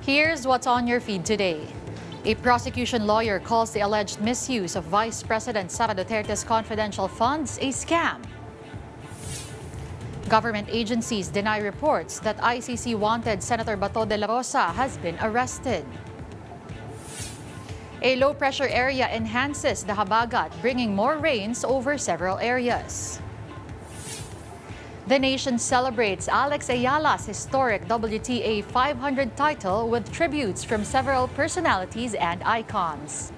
Here's what's on your feed today. A prosecution lawyer calls the alleged misuse of Vice President Sara Duterte's confidential funds a scam. Government agencies deny reports that ICC wanted Senator Dela Rosa has been arrested. A low-pressure area enhances the habagat, bringing more rains over several areas. The nation celebrates Alex Eala's historic WTA 500 title with tributes from several personalities and icons.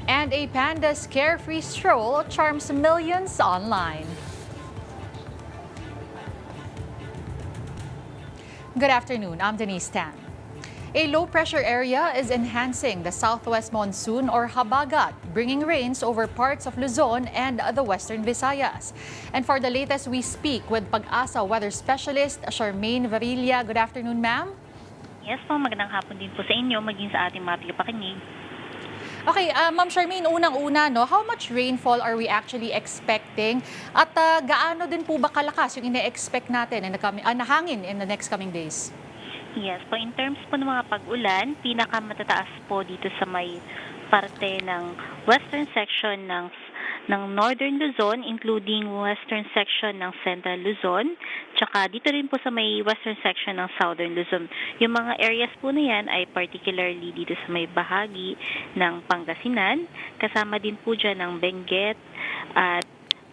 And a panda's carefree stroll charms millions online. Good afternoon, I'm Denise Tan. A low-pressure area is enhancing the southwest monsoon or habagat, bringing rains over parts of Luzon and the western Visayas. And for the latest, we speak with Pag-asa weather specialist Charmaine Revilla. Good afternoon, ma'am. Yes po, magandang hapon din po sa inyo, maging sa ating mga tagapakinig. Okay, Ma'am Charmaine, unang-una, no, how much rainfall are we actually expecting? At gaano din po ba kalakas yung ine-expect natin na hangin in the next coming days? Yes po, in terms po ng mga pag-ulan, pinakamatataas po dito sa may parte ng western section ng northern Luzon, including western section ng central Luzon, tsaka dito rin po sa may western section ng southern Luzon. Yung mga areas po na yan ay particularly dito sa may bahagi ng Pangasinan, kasama din po dyan ng Benguet at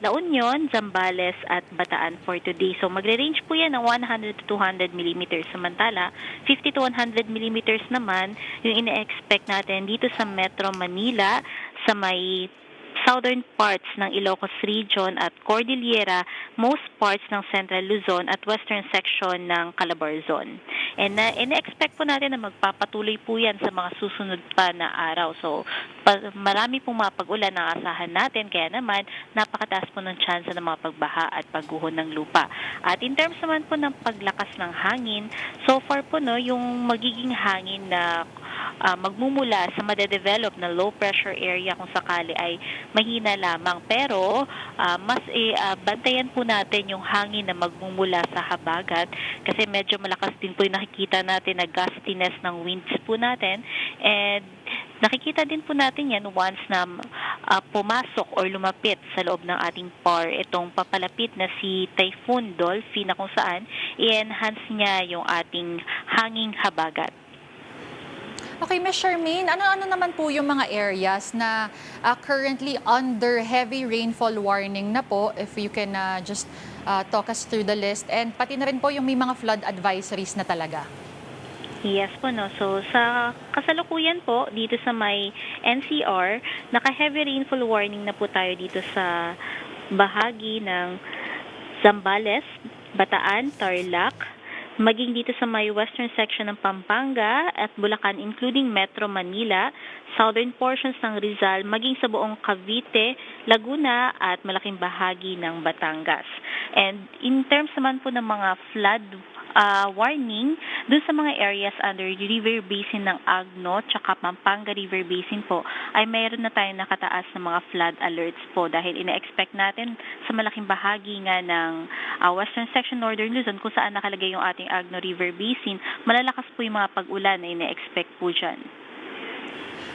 La Union, Zambales at Bataan for today. So magre-range po yan ng 100 to 200 millimeters. Samantala, 50 to 100 millimeters naman yung ine-expect natin dito sa Metro Manila, sa may southern parts ng Ilocos Region at Cordillera, most parts ng Central Luzon at western section ng Calabarzon. And ina-expect po natin na magpapatuloy po yan sa mga susunod pa na araw. So, marami pong mga pag-ulan na asahan natin, kaya naman napakataas po ng tsansa ng mga pagbaha at pagguho ng lupa. At in terms naman po ng paglakas ng hangin, so far po yung magiging hangin na magmumula sa madedevelop na low pressure area kung sakali ay mahina lamang, pero mas bantayan po natin yung hangin na magmumula sa habagat kasi medyo malakas din po yung nakikita natin na gustiness ng winds po natin, and nakikita din po natin yan once na pumasok or lumapit sa loob ng ating PAR itong papalapit na si Typhoon Dolphy, na kung saan i-enhance niya yung ating hanging habagat. Okay, Ms. Charmaine, ano naman po yung mga areas na currently under heavy rainfall warning na po? If you can just talk us through the list, and pati na rin po yung may mga flood advisories na talaga. Yes po, no. So, sa kasalukuyan po, dito sa may NCR, naka-heavy rainfall warning na po tayo dito sa bahagi ng Zambales, Bataan, Tarlac, maging dito sa may western section ng Pampanga at Bulacan, including Metro Manila, southern portions ng Rizal, maging sa buong Cavite, Laguna at malaking bahagi ng Batangas. And in terms naman po ng mga flood warning, dun sa mga areas under the river basin ng Agno tsaka Pampanga River Basin po, ay mayroon na tayong nakataas na mga flood alerts po dahil ina-expect natin sa malaking bahagi nga ng western section northern Luzon kung saan nakalagay yung ating Agno River Basin, malalakas po yung mga pag-ulan na ina-expect po dyan.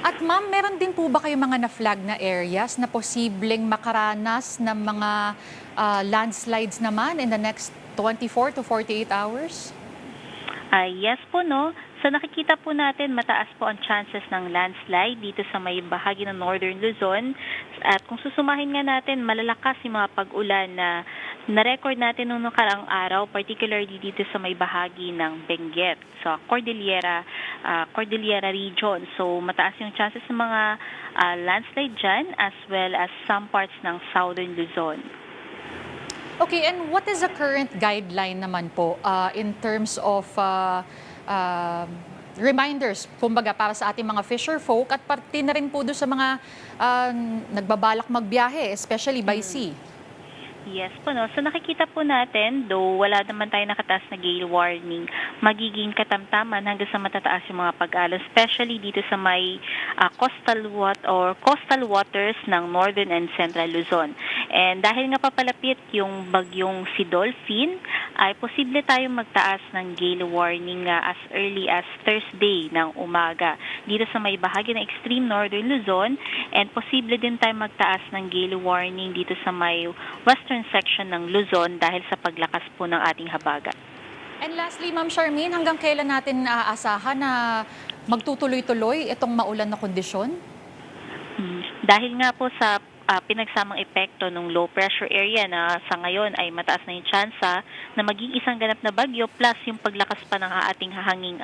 At ma'am, meron din po ba kayong mga na-flag na areas na posibleng makaranas ng mga landslides naman in the next 24 to 48 hours? Yes po, no. So nakikita po natin mataas po ang chances ng landslide dito sa may bahagi ng northern Luzon. At kung susumahin nga natin, malalakas yung mga pag-ulan na na-record natin noong nakaraang araw, particularly dito sa may bahagi ng Benguet, so Cordillera region. So mataas yung chances ng mga landslide dyan, as well as some parts ng southern Luzon. Okay, and what is the current guideline naman po in terms of reminders, kumbaga, para sa ating mga fisher folk at pati na rin po doon sa mga nagbabalak magbiyahe, especially by sea? Yes po, no? So nakikita po natin, though wala naman tayo nakataas na gale warning, magiging katamtaman hanggang sa matataas yung mga pag-alon, especially dito sa may coastal waters ng Northern and Central Luzon. And dahil nga papalapit yung bagyong si Dolphin, ay posible tayong magtaas ng gale warning as early as Thursday ng umaga dito sa may bahagi ng extreme Northern Luzon, and posible din tayong magtaas ng gale warning dito sa may western section ng Luzon dahil sa paglakas po ng ating habagat. And lastly, Ma'am Charmaine, hanggang kailan natin naaasahan na magtutuloy-tuloy itong maulan na kondisyon? Dahil nga po sa pinagsamang epekto ng low pressure area na sa ngayon ay mataas na yung tsansa na maging isang ganap na bagyo plus yung paglakas pa ng ating hahanging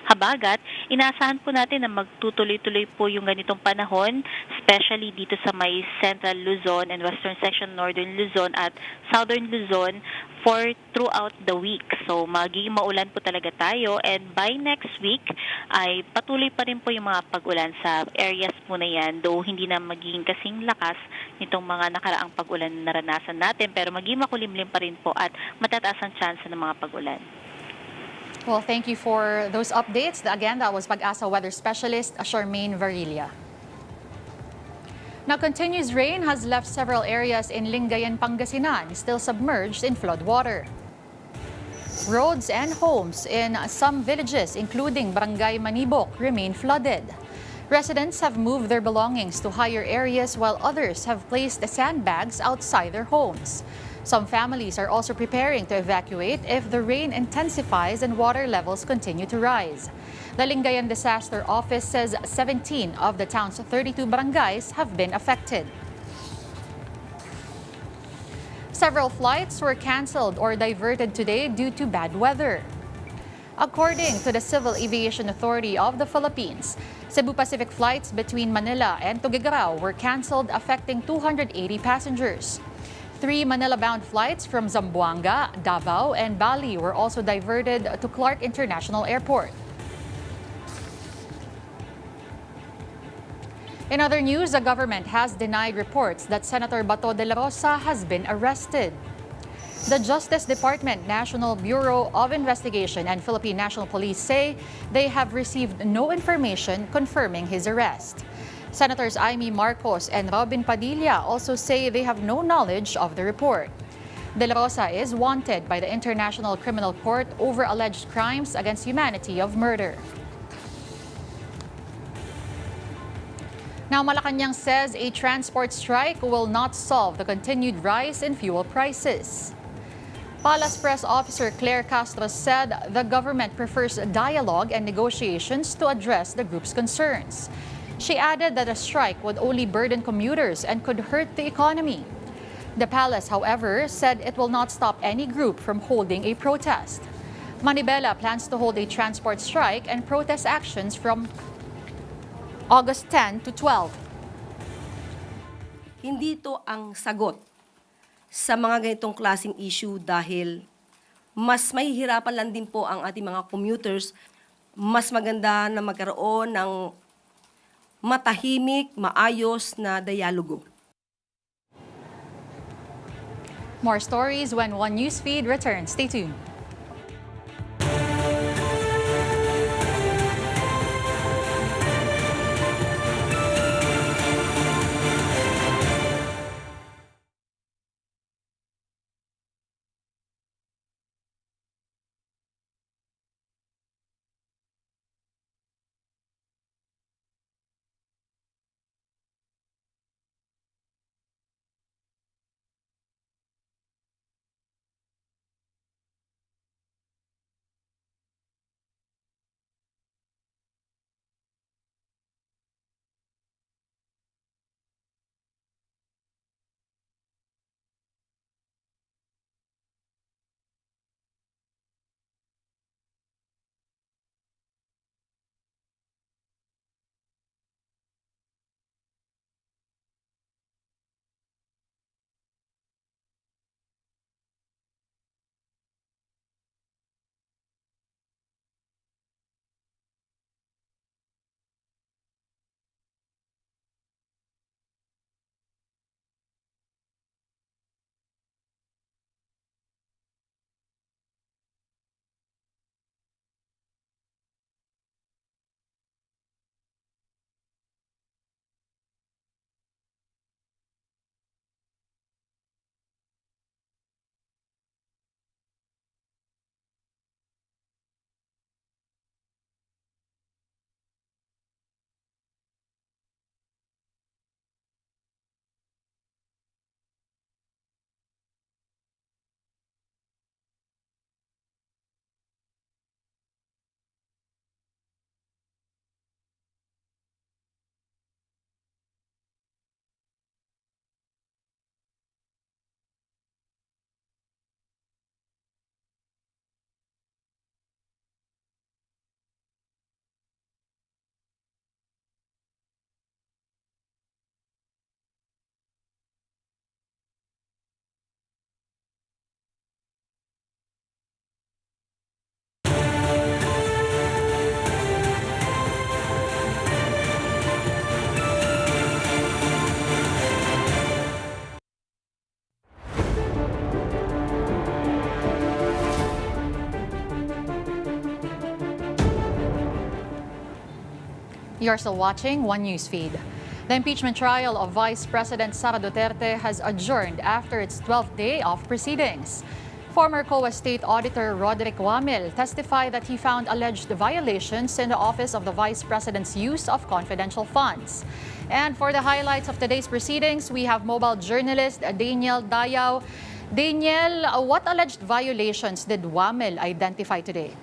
habagat, inaasahan po natin na magtutuloy-tuloy po yung ganitong panahon, especially dito sa may Central Luzon and Western Section Northern Luzon at Southern Luzon for throughout the week. So magiging maulan po talaga tayo, and by next week ay patuloy pa rin po yung mga pag-ulan sa areas po na yan, though hindi na magiging kasing lakas nitong mga nakaraang pag-ulan na naranasan natin, pero magiging makulimlim pa rin po at matataas ang tsansa ng mga pag-ulan. Well, thank you for those updates. Again, that was Pag-asa weather specialist Charmaine Revilla. Now, continuous rain has left several areas in Lingayan, Pangasinan still submerged in floodwater. Roads and homes in some villages, including Barangay Manibok, remain flooded. Residents have moved their belongings to higher areas while others have placed sandbags outside their homes. Some families are also preparing to evacuate if the rain intensifies and water levels continue to rise. The Lingayan Disaster Office says 17 of the town's 32 barangays have been affected. Several flights were canceled or diverted today due to bad weather. According to the Civil Aviation Authority of the Philippines, Cebu Pacific flights between Manila and Tuguegarao were canceled, affecting 280 passengers. 3 Manila-bound flights from Zamboanga, Davao, and Bali were also diverted to Clark International Airport. In other news, the government has denied reports that Senator Bato Dela Rosa has been arrested. The Justice Department, National Bureau of Investigation, and Philippine National Police say they have received no information confirming his arrest. Senators Amy Marcos and Robin Padilla also say they have no knowledge of the report. De La Rosa is wanted by the International Criminal Court over alleged crimes against humanity of murder. Now, Malacanang says a transport strike will not solve the continued rise in fuel prices. Palace Press Officer Claire Castro said the government prefers dialogue and negotiations to address the group's concerns. She added that a strike would only burden commuters and could hurt the economy. The palace, however, said it will not stop any group from holding a protest. Manibela plans to hold a transport strike and protest actions from August 10 to 12. Hindi ito ang sagot sa mga ganitong klaseng issue dahil mas mahihirapan lang din po ang ating mga commuters. Mas maganda na magkaroon ng matahimik, maayos na dialogo. More stories when One Newsfeed returns. Stay tuned. You're still watching One Newsfeed. The impeachment trial of Vice President Sara Duterte has adjourned after its 12th day of proceedings. Former COA State Auditor Roderick Wamil testified that he found alleged violations in the office of the Vice President's use of confidential funds. And for the highlights of today's proceedings, we have mobile journalist Daniel Dayaw. Daniel, what alleged violations did Wamil identify today?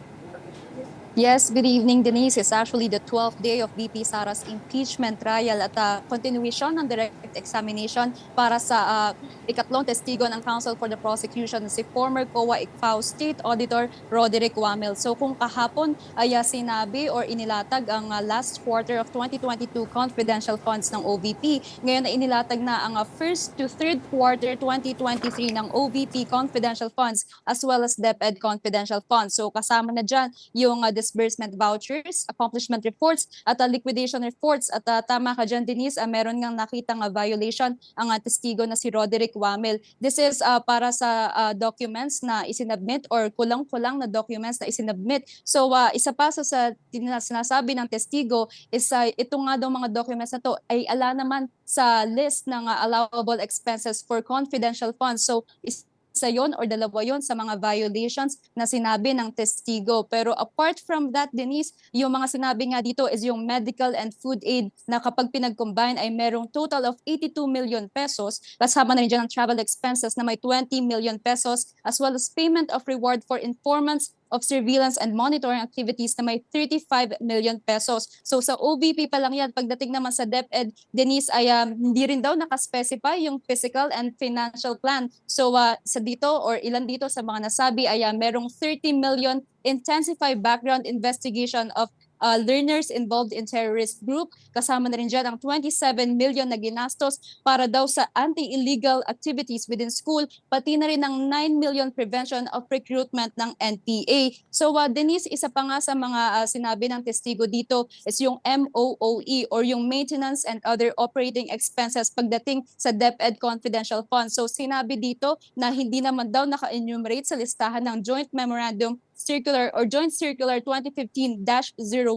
Yes, good evening, Denise. It's actually the 12th day of VP Sara's impeachment trial at continuation ng direct examination para sa ikatlong testigo ng Counsel for the Prosecution, si former COA ICFAO State Auditor Roderick Wamil. So kung kahapon ay sinabi or inilatag ang last quarter of 2022 confidential funds ng OVP, ngayon na inilatag na ang first to third quarter 2023 ng OVP confidential funds as well as DepEd confidential funds. So kasama na dyan yung disbursement vouchers, accomplishment reports at liquidation reports. At tama ka dyan, Denise, meron ngang nakitang violation ang testigo na si Roderick Wamil. This is para sa documents na isinabmit or kulang-kulang na documents na isinabmit. So isa pa sa sinasabi ng testigo is ito nga daw mga documents na to ay ala naman sa list ng allowable expenses for confidential funds. So isa yon or dalawa yon sa mga violations na sinabi ng testigo. Pero apart from that, Denise, yung mga sinabi nga dito is yung medical and food aid na kapag pinag-combine ay merong total of 82 million pesos. Kasama na rin dyan ang travel expenses na may 20 million pesos as well as payment of reward for informants of surveillance and monitoring activities na may 35 million pesos. So sa OVP pa lang yan, pagdating naman sa DepEd, Denise, ay hindi rin daw nakaspecify yung physical and financial plan. So sa dito or ilan dito sa mga nasabi ay merong 30 million intensified background investigation of learners involved in terrorist group. Kasama na rin dyan ang 27 million na ginastos para daw sa anti-illegal activities within school, pati na rin ang 9 million prevention of recruitment ng NPA. So Denise, isa pa nga sa mga sinabi ng testigo dito is yung MOOE or yung maintenance and other operating expenses pagdating sa DepEd confidential funds. So sinabi dito na hindi naman daw naka-enumerate sa listahan ng Joint Memorandum Circular or Joint Circular 2015-01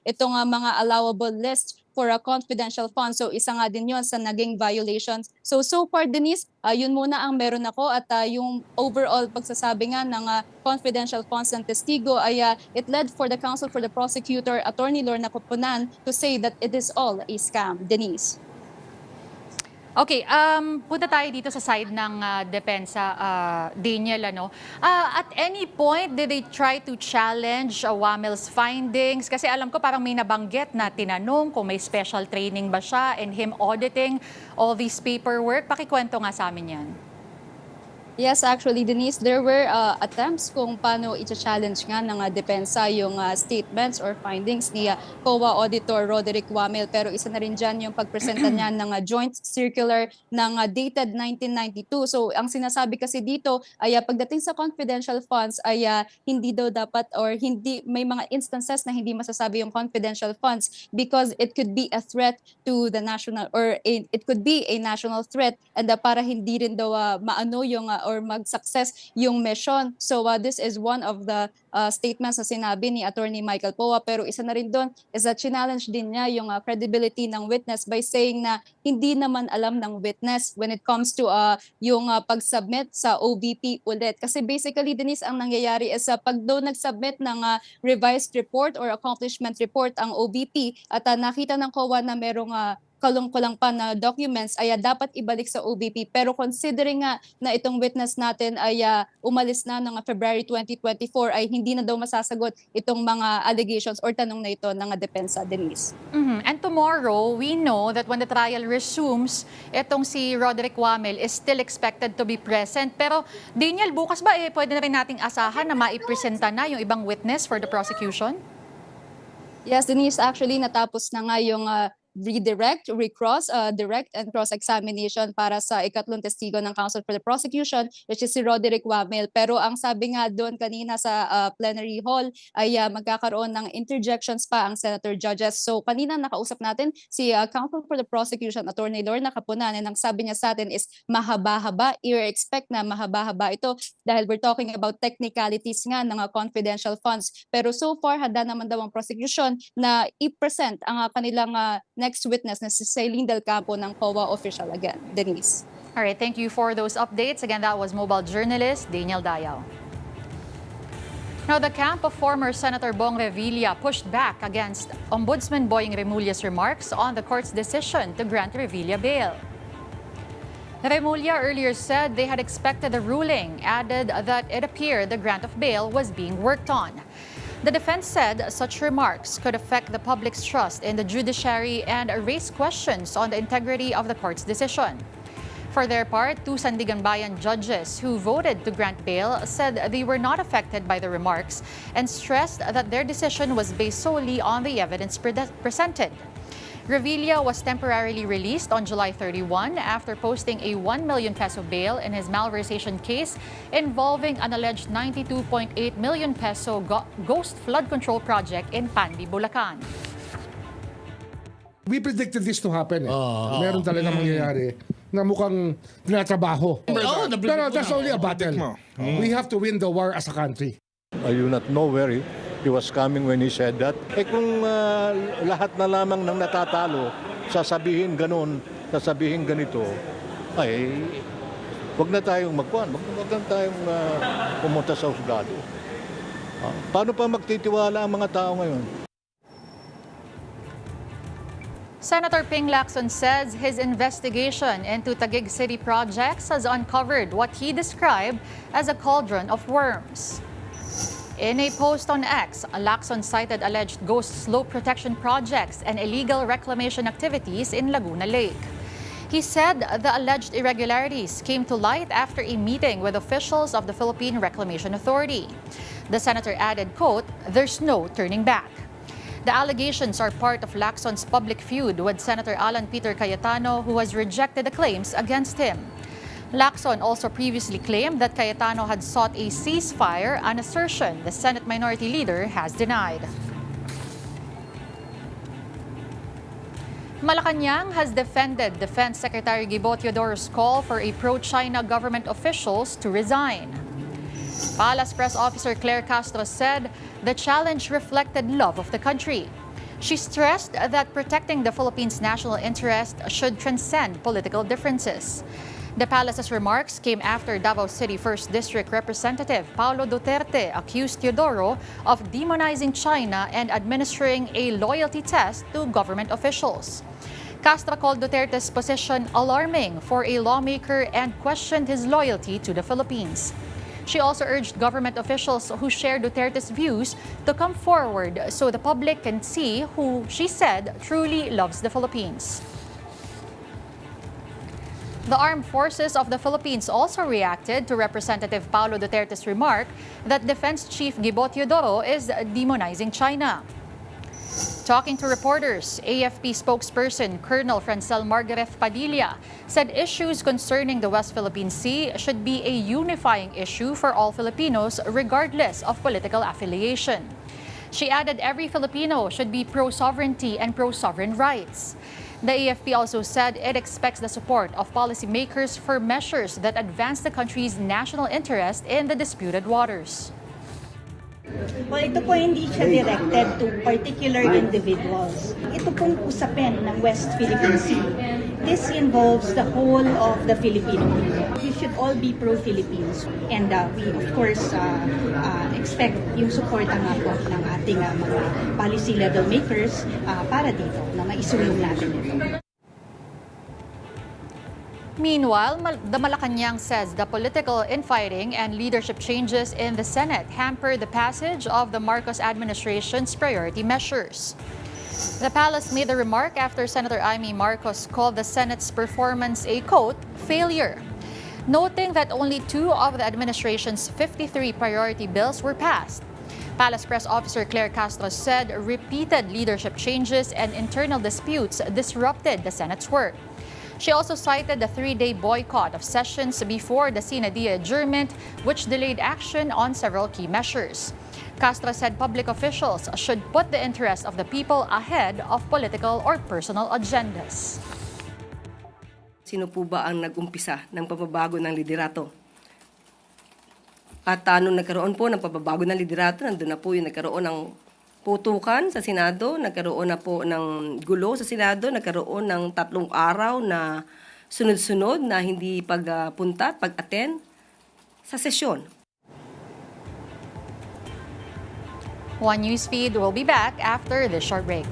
itong mga allowable list for a confidential fund. So isa nga din yon sa naging violations. So far, Denise, yun muna ang meron ako at yung overall pagsasabi nga ng confidential funds ng testigo ay it led for the Counsel for the Prosecutor, Attorney Lorna Copunan, to say that it is all a scam. Denise. Okay, punta tayo dito sa side ng depensa, Daniel. At any point, did they try to challenge Wamil's findings? Kasi alam ko parang may nabanggit na tinanong kung may special training ba siya and him auditing all these paperwork. Pakikwento nga sa amin yan. Yes, actually, Denise, there were attempts kung paano i-challenge nga ng depensa yung statements or findings ni COA Auditor Roderick Wamil. Pero isa na rin dyan yung pagpresenta niya ng joint circular ng dated 1992. So ang sinasabi kasi dito ay pagdating sa confidential funds ay hindi daw dapat or hindi may mga instances na hindi masasabi yung confidential funds because it could be a threat to the national or it could be a national threat and para hindi rin daw maano yung or mag-success yung mission. So this is one of the statements na sinabi ni Attorney Michael Poa. Pero isa na rin doon is a challenge din niya yung credibility ng witness by saying na hindi naman alam ng witness when it comes to yung pag-submit sa OVP ulit. Kasi basically, Denise, ang nangyayari is pag daw nag-submit ng revised report or accomplishment report ang OVP at nakita ng COA na merong kulang pa na documents ay dapat ibalik sa OVP. Pero considering nga na itong witness natin ay umalis na ng February 2024 ay hindi na daw masasagot itong mga allegations or tanong na ito ng depensa, Denise. And tomorrow, we know that when the trial resumes, itong si Roderick Wamil is still expected to be present. Pero Daniel, bukas ba pwede na rin nating asahan na maipresenta na yung ibang witness for the prosecution? Yes, Denise, actually natapos na nga yung redirect, recross, direct and cross-examination para sa ikatlong testigo ng counsel for the prosecution, which is si Roderick Wamel. Pero ang sabi nga doon kanina sa plenary hall ay magkakaroon ng interjections pa ang senator judges. So kanina nakausap natin si counsel for the prosecution, Attorney Lorna Capunan, and ang sabi niya sa atin is mahaba-haba. I-expect na mahaba-haba ito dahil we're talking about technicalities nga ng confidential funds. Pero so far, handa naman daw ang prosecution na i-present ang kanilang next witness na si Celine Del Campo ng COA official again. Denise. All right, thank you for those updates. Again, that was mobile journalist Daniel Dayaw. Now, the camp of former Senator Bong Revilla pushed back against Ombudsman Boying Remulla's remarks on the court's decision to grant Revilla bail. Remulla earlier said they had expected the ruling, added that it appeared the grant of bail was being worked on. The defense said such remarks could affect the public's trust in the judiciary and raise questions on the integrity of the court's decision. For their part, two Sandiganbayan judges who voted to grant bail said they were not affected by the remarks and stressed that their decision was based solely on the evidence presented. Revilla was temporarily released on July 31 after posting a 1 million peso bail in his malversation case involving an alleged 92.8 million peso ghost flood control project in Pandi, Bulacan. We predicted this to happen. Meron talaga mangyayari na mukhang tinatrabaho. Pero that's only a battle. We have to win the war as a country. I do not know where he was coming when he said that. Kung lahat na lamang ng natatalo, sasabihin ganun, sasabihin ganito, ay wag na tayong magkuhan, wag na tayong pumunta sa husgado. Paano pa magtitiwala ang mga tao ngayon? Senator Ping Lacson says his investigation into Taguig City projects has uncovered what he described as a cauldron of worms. In a post on X, Lacson cited alleged ghost slope protection projects and illegal reclamation activities in Laguna Lake. He said the alleged irregularities came to light after a meeting with officials of the Philippine Reclamation Authority. The senator added, quote, "There's no turning back." The allegations are part of Lacson's public feud with Senator Alan Peter Cayetano, who has rejected the claims against him. Lacson also previously claimed that Cayetano had sought a ceasefire, an assertion the Senate Minority Leader has denied. Malacanang has defended Defense Secretary Gibo Teodoro's call for a pro-China government officials to resign. Palace Press Officer Claire Castro said the challenge reflected love of the country. She stressed that protecting the Philippines' national interest should transcend political differences. The palace's remarks came after Davao City 1st District Representative Paulo Duterte accused Teodoro of demonizing China and administering a loyalty test to government officials. Castro called Duterte's position alarming for a lawmaker and questioned his loyalty to the Philippines. She also urged government officials who share Duterte's views to come forward so the public can see who she said truly loves the Philippines. The armed forces of the Philippines also reacted to Representative Paulo Duterte's remark that Defense Chief Gibo Teodoro is demonizing China. Talking to reporters, AFP spokesperson Colonel Francel Margareth Padilla said issues concerning the West Philippine Sea should be a unifying issue for all Filipinos regardless of political affiliation. She added every Filipino should be pro-sovereignty and pro-sovereign rights. The AFP also said it expects the support of policymakers for measures that advance the country's national interest in the disputed waters. Well, ito po hindi siya directed to particular individuals. Ito pong usapin ng West Philippine Sea. This involves the whole of the Filipino people. We should all be pro-Philippines. And we, of course, expect yung support nga po ng ating mga policy level makers para dito na maisulong natin ito. Meanwhile, the Malacanang says the political infighting and leadership changes in the Senate hamper the passage of the Marcos administration's priority measures. The palace made the remark after Senator Amy Marcos called the Senate's performance a, quote, failure, noting that only 2 of the administration's 53 priority bills were passed. Palace Press Officer Claire Castro said repeated leadership changes and internal disputes disrupted the Senate's work. She also cited the 3-day boycott of sessions before the sine die adjournment, which delayed action on several key measures. Castro said public officials should put the interests of the people ahead of political or personal agendas. Sino po ba ang nag-umpisa ng pagbabago ng liderato? At nung nagkaroon po ng pagbabago ng liderato, nandun na po yung nagkaroon ng putukan sa Senado, nagkaroon na po ng gulo sa Senado, nagkaroon ng 3 araw na sunod-sunod na hindi pag-punta, pag-attend sa sesyon. One Newsfeed will be back after this short break.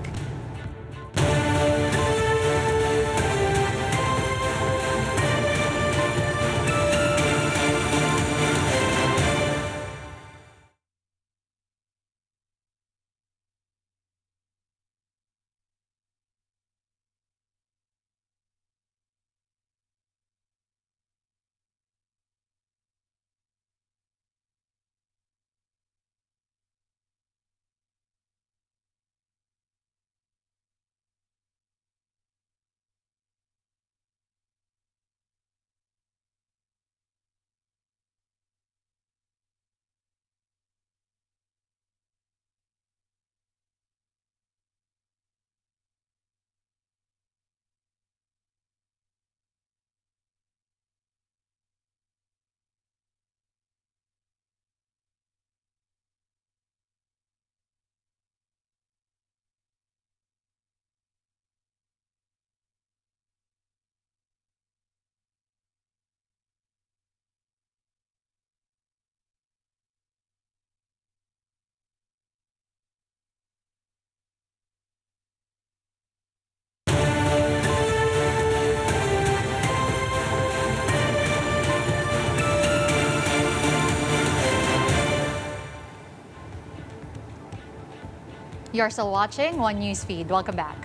You're still watching One Newsfeed. Welcome back.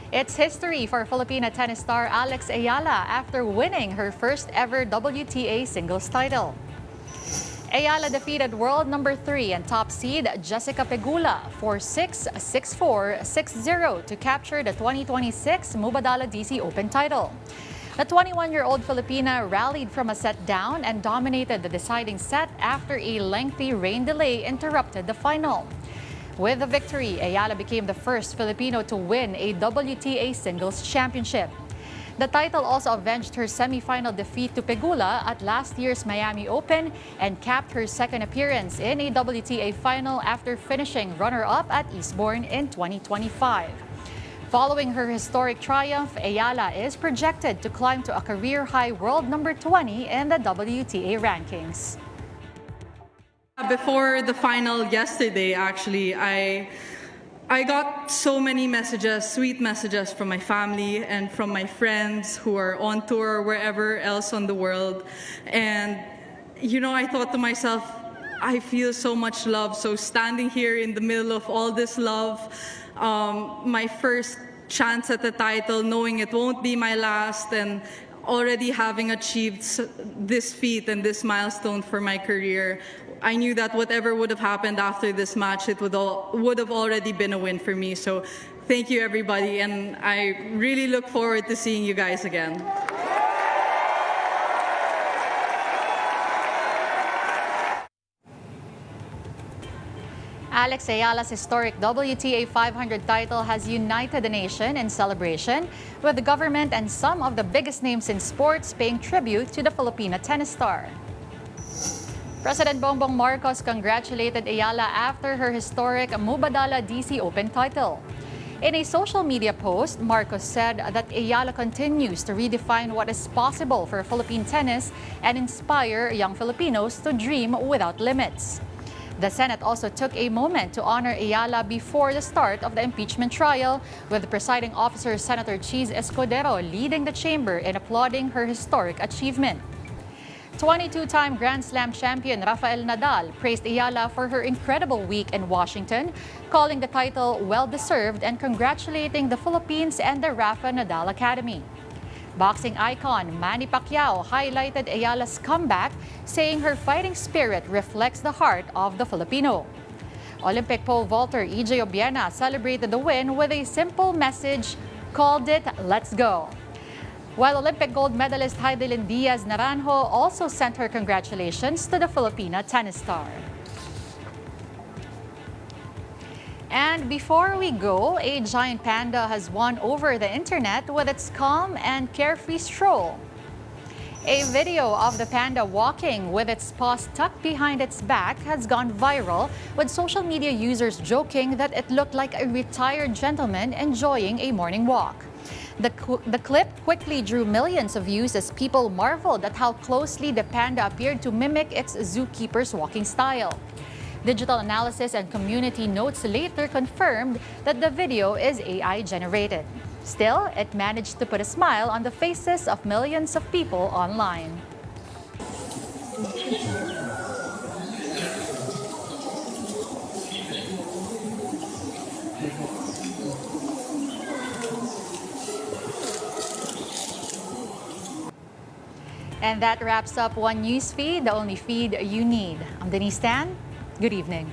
It's history for Filipina tennis star Alex Eala after winning her first ever WTA singles title. Eala defeated world number 3 and top seed Jessica Pegula 4-6, 6-4, 6-0 to capture the 2026 Mubadala DC Open title. The 21-year-old Filipina rallied from a set down and dominated the deciding set after a lengthy rain delay interrupted the final. With the victory, Eala became the first Filipino to win a WTA singles championship. The title also avenged her semi-final defeat to Pegula at last year's Miami Open and capped her second appearance in a WTA final after finishing runner-up at Eastbourne in 2025. Following her historic triumph, Eala is projected to climb to a career-high world number 20 in the WTA rankings. Before the final yesterday, actually, I got so many messages, sweet messages from my family and from my friends who are on tour or wherever else on the world. And, you know, I thought to myself, I feel so much love. So standing here in the middle of all this love, my first chance at the title, knowing it won't be my last, and already having achieved this feat and this milestone for my career, I knew that whatever would have happened after this match, it would have already been a win for me. So thank you, everybody, and I really look forward to seeing you guys again. Alex Eala's historic WTA 500 title has united the nation in celebration, with the government and some of the biggest names in sports paying tribute to the Filipina tennis star. President Bongbong Marcos congratulated Eala after her historic Mubadala DC Open title. In a social media post, Marcos said that Eala continues to redefine what is possible for Philippine tennis and inspire young Filipinos to dream without limits. The Senate also took a moment to honor Eala before the start of the impeachment trial, with presiding officer Senator Cheese Escudero leading the chamber in applauding her historic achievement. 22-time Grand Slam champion Rafael Nadal praised Eala for her incredible week in Washington, calling the title well-deserved and congratulating the Philippines and the Rafa Nadal Academy. Boxing icon Manny Pacquiao highlighted Eala's comeback, saying her fighting spirit reflects the heart of the Filipino. Olympic pole vaulter EJ Obiena celebrated the win with a simple message, called it "Let's Go." While Olympic gold medalist Heidelin Diaz Naranjo also sent her congratulations to the Filipina tennis star. And before we go, a giant panda has won over the internet with its calm and carefree stroll. A video of the panda walking with its paws tucked behind its back has gone viral, with social media users joking that it looked like a retired gentleman enjoying a morning walk. The clip quickly drew millions of views as people marveled at how closely the panda appeared to mimic its zookeeper's walking style. Digital analysis and community notes later confirmed that the video is AI generated. Still, it managed to put a smile on the faces of millions of people online. And that wraps up One Newsfeed, the only feed you need. I'm Denise Tan. Good evening.